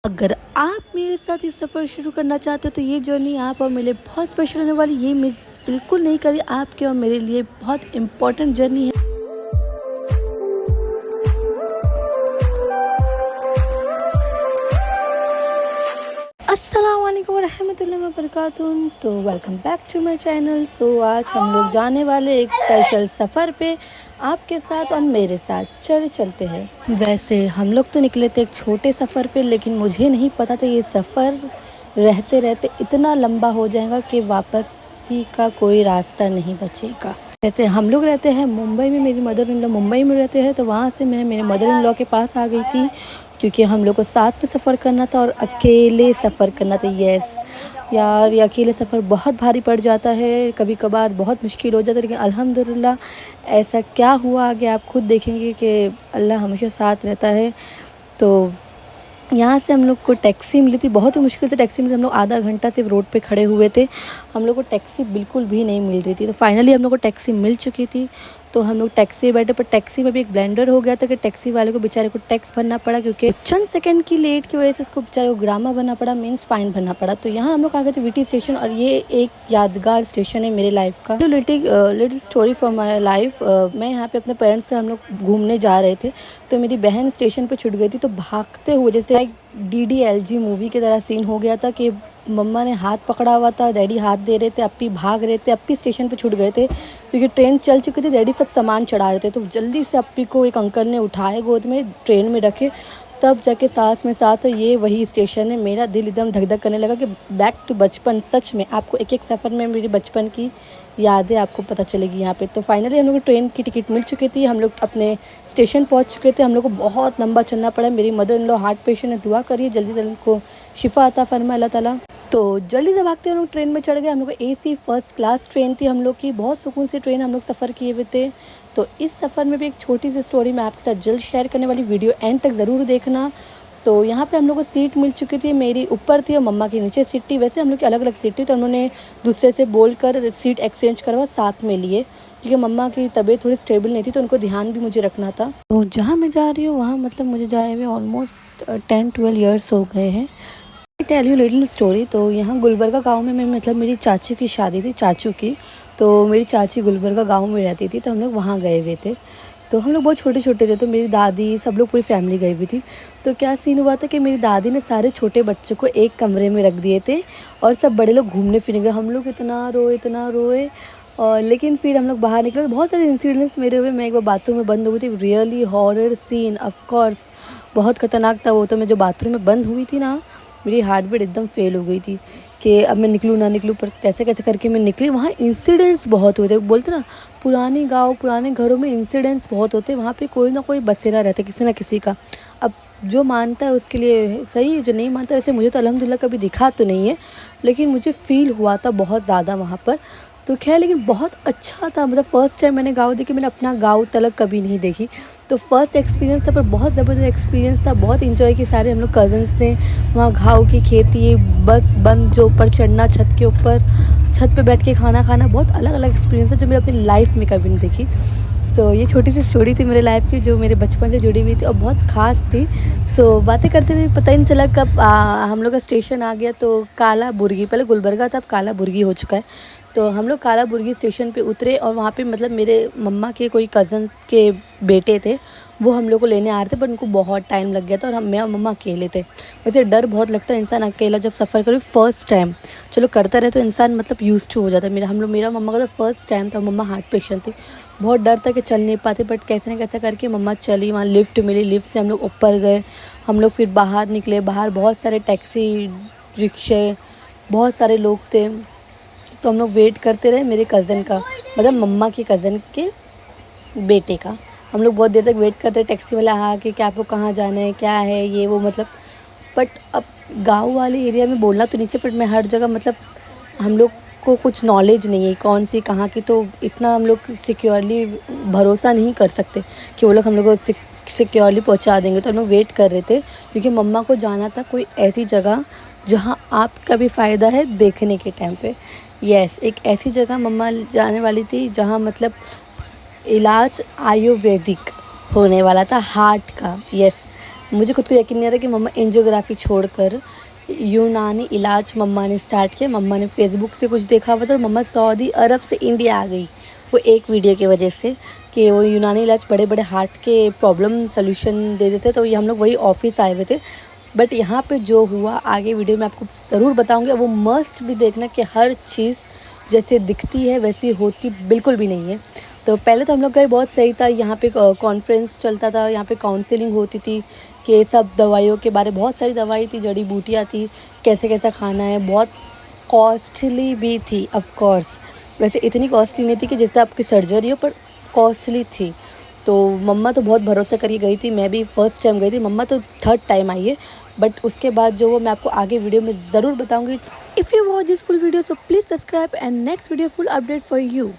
अगर आप मेरे साथ ये सफ़र शुरू करना चाहते हो तो ये जर्नी आप और मेरे लिए बहुत स्पेशल होने वाली। ये मिस बिल्कुल नहीं करिए, आपके और मेरे लिए बहुत इम्पोर्टेंट जर्नी है। अस्सलाम वालेकुम रहमतुल्लाहि व बरकातुहू। तो welcome back to my channel. आज हम लोग जाने वाले एक स्पेशल सफ़र पे, आपके साथ और मेरे साथ चलते हैं। वैसे हम लोग तो निकले थे एक छोटे सफ़र पे, लेकिन मुझे नहीं पता था ये सफ़र रहते रहते इतना लंबा हो जाएगा कि वापसी का कोई रास्ता नहीं बचेगा। वैसे हम लोग रहते हैं मुंबई में, मेरी मदर इन लॉ मुंबई में रहते हैं, तो वहाँ से मैं मेरे मदर इन लॉ के पास आ गई थी, क्योंकि हम लोग को साथ में सफ़र करना था और अकेले सफ़र करना था। यस यार, ये अकेले सफ़र बहुत भारी पड़ जाता है, कभी कभार बहुत मुश्किल हो जाता है, लेकिन अल्हम्दुलिल्लाह ऐसा क्या हुआ आगे आप खुद देखेंगे कि अल्लाह हमेशा साथ रहता है। तो यहाँ से हम लोग को टैक्सी मिली थी, बहुत ही मुश्किल से टैक्सी मिली। हम लोग आधा घंटा सिर्फ रोड पे खड़े हुए थे, हम लोग को टैक्सी बिल्कुल भी नहीं मिल रही थी। तो फाइनली हम लोग को टैक्सी मिल चुकी थी, तो हम लोग टैक्सी में बैठे, पर टैक्सी में भी एक ब्लेंडर हो गया था कि टैक्सी वाले को बेचारे को टैक्स भरना पड़ा, क्योंकि चंद सेकंड की लेट की वजह से उसको बेचारे को ग्रामा भरना पड़ा, मीन्स फ़ाइन भरना पड़ा। तो यहाँ हम लोग आ गए थे वीटी स्टेशन, और ये एक यादगार स्टेशन है मेरे लाइफ का। Little story for my life. मैं यहाँ पे अपने पेरेंट्स से हम लोग घूमने जा रहे थे, तो मेरी बहन स्टेशन पे छूट गई थी। तो भागते हुए, जैसे एक DDLG मूवी की तरह सीन हो गया था कि मम्मा ने हाथ पकड़ा हुआ था, डैडी हाथ दे रहे थे, अप्पी भाग रहे थे, अप्पी स्टेशन पे छूट गए थे क्योंकि ट्रेन चल चुकी थी। डैडी सब सामान चढ़ा रहे थे, तो जल्दी से अप्पी को एक अंकल ने उठाए, गोद में ट्रेन में रखे, तब जाके सांस में सांस है। ये वही स्टेशन है। मेरा दिल एकदम धक धक करने लगा कि बैक टू बचपन। सच में आपको एक एक सफ़र में मेरी बचपन की यादें आपको पता चलेगी यहाँ पे। तो फाइनली हम लोग को ट्रेन की टिकट मिल चुकी थी, हम लोग अपने स्टेशन पहुँच चुके थे। हम लोग को बहुत लंबा चलना पड़ा। मेरी mother in law heart patient है, दुआ करिए जल्दी जल्दी उनको शिफा अता फरमाए अल्लाह ताला। तो जल्दी से भागते हम लोग ट्रेन में चढ़ गए। हम लोग को AC फर्स्ट क्लास ट्रेन थी हम लोग की, बहुत सुकून से ट्रेन हम लोग सफ़र किए हुए थे। तो इस सफ़र में भी एक छोटी सी स्टोरी मैं आपके साथ जल्द शेयर करने वाली, वीडियो एंड तक ज़रूर देखना। तो यहाँ पे हम लोग को सीट मिल चुकी थी, मेरी ऊपर थी और मम्मा की नीचे सीट थी। वैसे हम लोग की अलग अलग सीट थी, तो उन्होंने दूसरे से बोल कर सीट एक्सचेंज करवा साथ में लिए, क्योंकि मम्मा की तबीयत थोड़ी स्टेबल नहीं थी, तो उनको ध्यान भी मुझे रखना था। तो जहाँ मैं जा रही हूँ वहाँ मतलब मुझे जाए हुए ऑलमोस्ट 10-12 ईयर्स हो गए हैं। Tell you little story. तो यहाँ गुलबर्गा गांव में मैं मतलब मेरी चाची की शादी थी, चाचू की। तो मेरी चाची गुलबर्गा गांव में रहती थी, तो हम लोग वहाँ गए हुए थे। तो हम लोग बहुत छोटे छोटे थे, तो मेरी दादी सब लोग पूरी फैमिली गई हुई थी। तो क्या सीन हुआ था कि मेरी दादी ने सारे छोटे बच्चों को एक कमरे में रख दिए थे, और सब बड़े लोग घूमने फिरने गए। हम लोग इतना रोए। और लेकिन फिर हम लोग बाहर निकले तो बहुत सारे इंसिडेंट्स मेरे हुए। मैं एक बार बाथरूम में बंद हो गई थी, really horror scene, of course बहुत ख़तरनाक था वो। तो मैं जो बाथरूम में बंद हुई थी ना, मेरी हार्ट बीट एकदम फेल हो गई थी कि अब मैं निकलूँ ना निकलूँ, पर कैसे कैसे करके मैं निकली। वहाँ इंसिडेंट्स बहुत हुए थे, बोलते ना पुराने गांव पुराने घरों में इंसिडेंट्स बहुत होते। वहाँ पे कोई ना कोई बसेरा रहता है, किसी ना किसी का। अब जो मानता है उसके लिए सही है, जो नहीं मानता, वैसे मुझे तो अल्हम्दुलिल्लाह कभी दिखा तो नहीं है, लेकिन मुझे फ़ील हुआ था बहुत ज़्यादा वहाँ पर। तो खैर, लेकिन बहुत अच्छा था। मतलब फ़र्स्ट टाइम मैंने गाँव देखी, मैंने अपना गाँव तलक कभी नहीं देखी। तो फर्स्ट एक्सपीरियंस था, पर बहुत ज़बरदस्त एक्सपीरियंस था। बहुत इंजॉय किए सारे हम लोग कज़न्स ने। वहाँ घाव की खेती, बस बंद जो ऊपर चढ़ना, छत के ऊपर, छत पे बैठ के खाना खाना, बहुत अलग अलग एक्सपीरियंस है जो मैंने अपनी लाइफ में कभी नहीं देखी। ये छोटी सी स्टोरी थी मेरे लाइफ की, जो मेरे बचपन से जुड़ी हुई थी और बहुत ख़ास थी। बातें करते हुए पता ही नहीं चला कब हम लोग का स्टेशन आ गया। तो काला बुर्गी, पहले गुलबर्गा था, अब काला बुर्गी हो चुका है। तो हम लोग काला बुर्गी स्टेशन पे उतरे, और वहाँ पे मतलब मेरे मम्मा के कोई कज़न के बेटे थे, वो हम लोग को लेने आ रहे थे, पर उनको बहुत टाइम लग गया था, और मैं और मम्मा अकेले थे। वैसे डर बहुत लगता है इंसान अकेला जब सफ़र करे फर्स्ट टाइम। चलो करता रहे तो इंसान मतलब यूज टू हो जाता है। मेरा मम्मा का तो फर्स्ट टाइम था, मम्मा हार्ट पेशेंट थी, बहुत डर था कि चल नहीं पाते, बट कैसे न कैसे करके मम्मा चली। वहाँ लिफ्ट मिली, लिफ्ट से हम लोग ऊपर गए। हम लोग फिर बाहर निकले, बाहर बहुत सारे टैक्सी, रिक्शे, बहुत सारे लोग थे। तो हम लोग वेट करते रहे मेरे कज़न का, मतलब मम्मा के कज़न के बेटे का। हम लोग बहुत देर तक वेट करते, टैक्सी वाला हाँ कि क्या आपको कहाँ जाना है, क्या है ये वो, मतलब। बट अब गांव वाले एरिया में बोलना तो नीचे, बट मैं हर जगह मतलब हम लोग को कुछ नॉलेज नहीं है कौन सी कहाँ की, तो इतना हम लोग सिक्योरली भरोसा नहीं कर सकते कि वो लोग हम लोग को सिक्योरली पहुँचा देंगे। तो हम लोग वेट कर रहे थे, क्योंकि मम्मा को जाना था कोई ऐसी जगह जहाँ आपका भी फ़ायदा है देखने के टाइम पे। यस, एक ऐसी जगह मम्मा जाने वाली थी जहाँ मतलब इलाज आयुर्वेदिक होने वाला था, हार्ट का। यस, मुझे खुद को यकीन नहीं आ रहा कि मम्मा एंजियोग्राफी छोड़कर यूनानी इलाज मम्मा ने स्टार्ट किया। मम्मा ने फेसबुक से कुछ देखा हुआ था, मम्मा सऊदी अरब से इंडिया आ गई वो एक वीडियो की वजह से, कि वो यूनानी इलाज बड़े बड़े हार्ट के प्रॉब्लम सोल्यूशन दे देते। तो ये हम लोग वही ऑफिस आए हुए थे। बट यहाँ पे जो हुआ आगे वीडियो में आपको ज़रूर बताऊँगी। वो मस्ट भी देखना कि हर चीज़ जैसे दिखती है वैसी होती बिल्कुल भी नहीं है। तो पहले तो हम लोग गए, बहुत सही था। यहाँ पे कॉन्फ्रेंस चलता था, यहाँ पे काउंसलिंग होती थी कि सब दवाइयों के बारे, बहुत सारी दवाई थी, जड़ी बूटियाँ थी, कैसे कैसा खाना है। बहुत कॉस्टली भी थी ऑफ कोर्स, वैसे इतनी कॉस्टली नहीं थी कि जितना आपकी सर्जरी हो, पर कॉस्टली थी। तो मम्मा तो बहुत भरोसा करके गई थी, मैं भी फर्स्ट टाइम गई थी, मम्मा तो थर्ड टाइम आई है। बट उसके बाद जो वो मैं आपको आगे वीडियो में ज़रूर बताऊंगी। If you watch this full video so please subscribe and next video full update for you.